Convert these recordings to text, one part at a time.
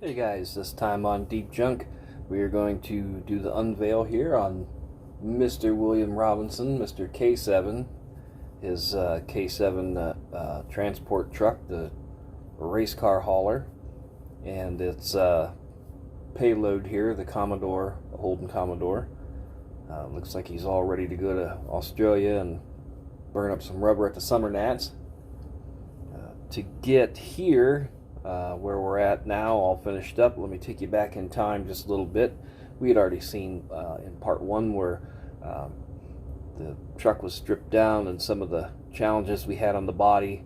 Hey guys, this time on Deep Junk, we are going to do the unveil here on Mr. William Robinson, Mr. K-7, his K-7 transport truck, the race car hauler, and its payload here, the Commodore, the Holden Commodore. Looks like he's all ready to go to Australia and burn up some rubber at the summer gnats. To get here, where we're at now, all finished up. Let me take you back in time just a little bit. We had already seen in part one where the truck was stripped down and some of the challenges we had on the body,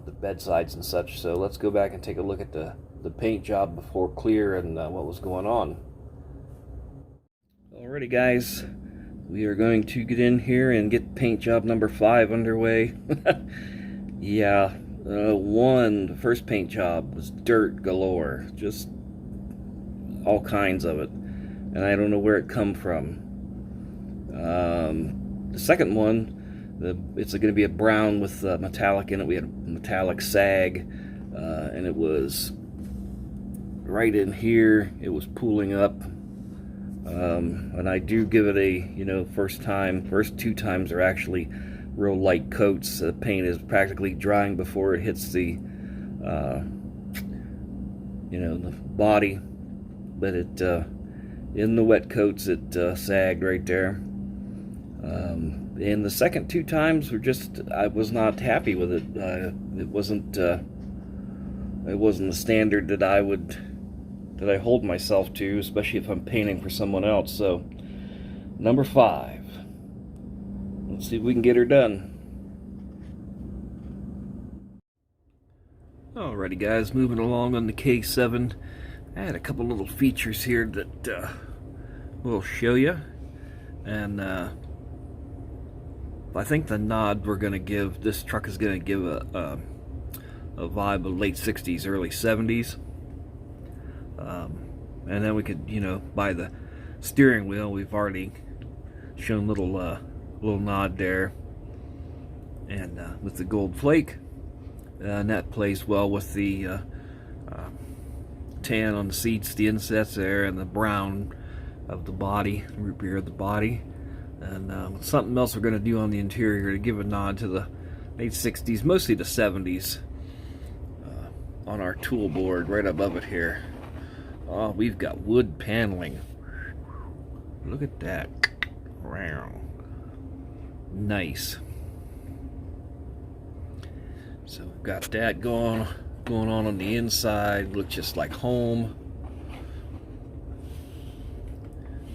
the bedsides and such. So let's go back and take a look at the paint job before clear and what was going on. Alrighty guys, we are going to get in here and get paint job number 5 underway. Yeah. The first paint job was dirt galore, just all kinds of it, and I don't know where it come from. The second one, it's going to be a brown with metallic in it. We had a metallic sag, and it was right in here. It was pooling up, and I do give it a, first two times are actually real light coats. The paint is practically drying before it hits the the body, but it in the wet coats it sagged right there. And the second two times I was not happy with it. It wasn't the standard that I hold myself to, especially if I'm painting for someone else. So number 5. Let's see if we can get her done. Alrighty guys, moving along on the K-7. I had a couple little features here that we'll show you. And I think the nod this truck is going to give a vibe of late 60s, early 70s. And then we could, by the steering wheel, we've already shown little nod there, and with the gold flake, and that plays well with the tan on the seats, the insets there, and the brown of the body, root beer of the body. And something else we're going to do on the interior to give a nod to the late 60s, mostly the 70s, on our tool board right above it here. Oh, we've got wood paneling. Look at that. Wow. Nice. So we've got that going on the inside. Looks just like home.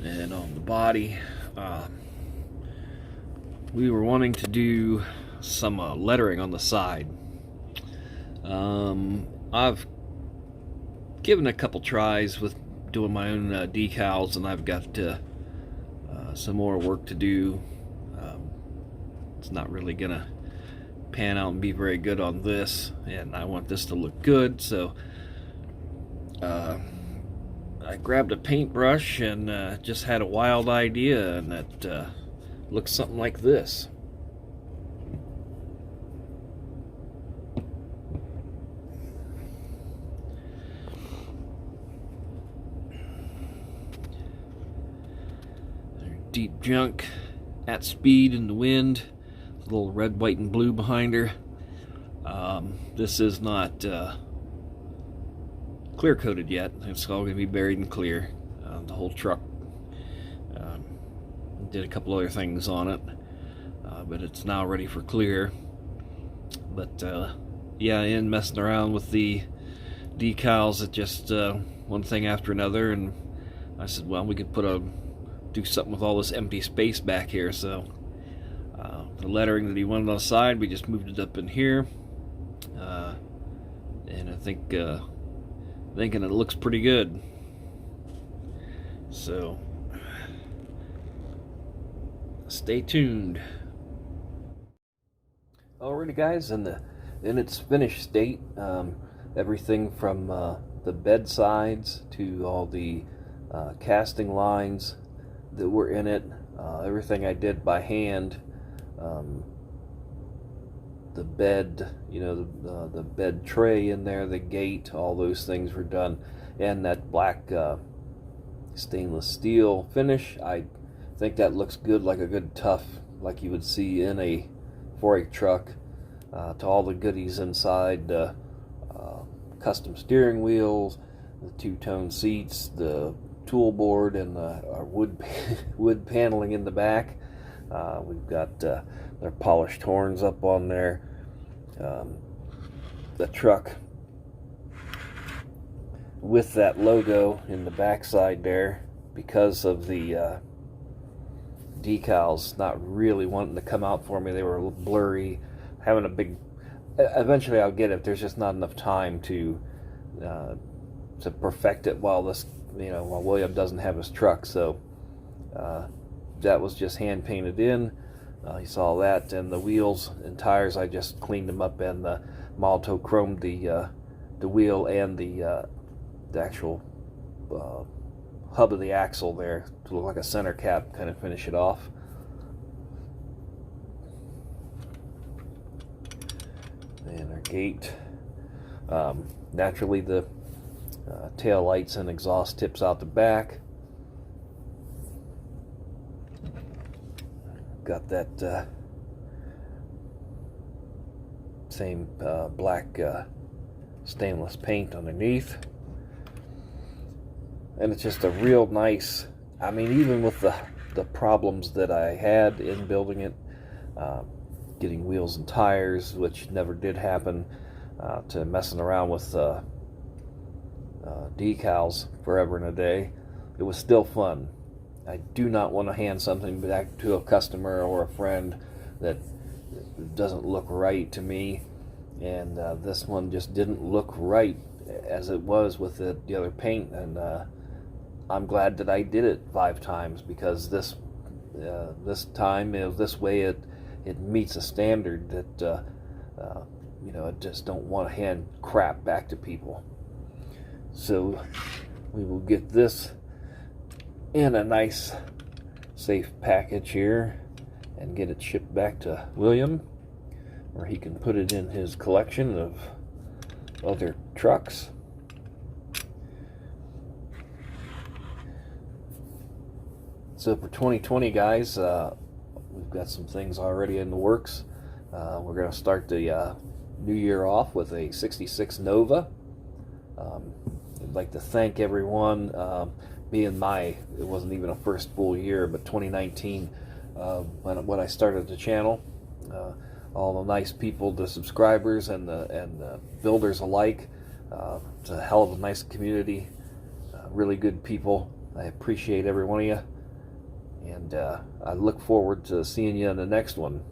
And on the body, we were wanting to do some lettering on the side. I've given a couple tries with doing my own decals, and I've got some more work to do. It's not really gonna pan out and be very good on this, and I want this to look good, so I grabbed a paintbrush and just had a wild idea, and that looks something like this. Deep Junk at speed in the wind. A little red, white, and blue behind her. This is not clear coated yet. It's all going to be buried in clear. The whole truck. Did a couple other things on it, but it's now ready for clear. But yeah, in messing around with the decals, it just one thing after another, and I said, well, we could do something with all this empty space back here. So the lettering that he wanted on the side, we just moved it up in here, and I think thinking it looks pretty good. So stay tuned. Alrighty guys, in its finished state, everything from the bed sides to all the casting lines that were in it, everything I did by hand. The bed, the bed tray in there, the gate, all those things were done. and that black stainless steel finish. I think that looks good, like a good tough, like you would see in a 4/8 truck. To all the goodies inside, custom steering wheels, the two-tone seats, the tool board, and our wood paneling in the back. We've got their polished horns up on there. The truck with that logo in the backside there, because of the decals not really wanting to come out for me. They were a little blurry. Having a big, eventually I'll get it. There's just not enough time to perfect it while while William doesn't have his truck. So that was just hand painted in. You saw that, and the wheels and tires, I just cleaned them up and Malto chromed the wheel and the actual hub of the axle there to look like a center cap, kind of finish it off. And our gate. Naturally, the tail lights and exhaust tips out the back. Got that same black stainless paint underneath. And it's just a real nice, I mean, even with the problems that I had in building it, getting wheels and tires, which never did happen, to messing around with decals forever and a day, it was still fun. I do not want to hand something back to a customer or a friend that doesn't look right to me, and this one just didn't look right as it was with the other paint, and I'm glad that I did it 5 times, because this time, this way it meets a standard that I just don't want to hand crap back to people. So we will get this in a nice safe package here and get it shipped back to William, where he can put it in his collection of other trucks. So for 2020, guys, we've got some things already in the works. We're going to start the new year off with a 66 Nova. I'd like to thank everyone. It wasn't even a first full year, but 2019, when I started the channel, all the nice people, the subscribers and the builders alike. It's a hell of a nice community, really good people. I appreciate every one of you, and I look forward to seeing you in the next one.